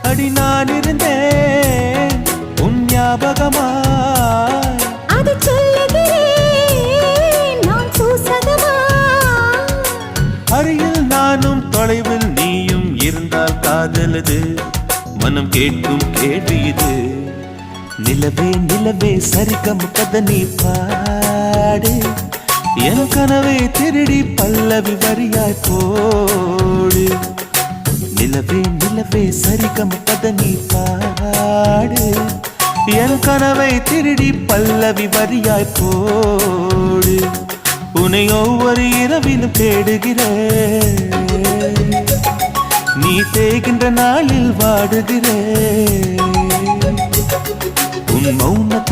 அடி நான் இருந்தேன் உன் ஞாபகமாய், அது சொல்லுகிறேன் நான் சூசகமா. அருகில் நானும் தொலைவில் நீயும் இருந்தால் காதலது மனம் கேட்கும் கேள்வி இது. நிலவே நிலவே சரிகம் கதை நீ பாடு, என் கனவை திருடி பல்லவி வரியாய் போடு. நிலவே நிலவே சரிகம் கதை நீ பாடு, என் கனவை திருடி பல்லவி வரியாய் போடு. உன்னை ஒவ்வொரு இரவிலும் தேடுகிறேன், நீ தேய்கின்ற நாளில் வாடுகிறேன். உன் மௌனத்தை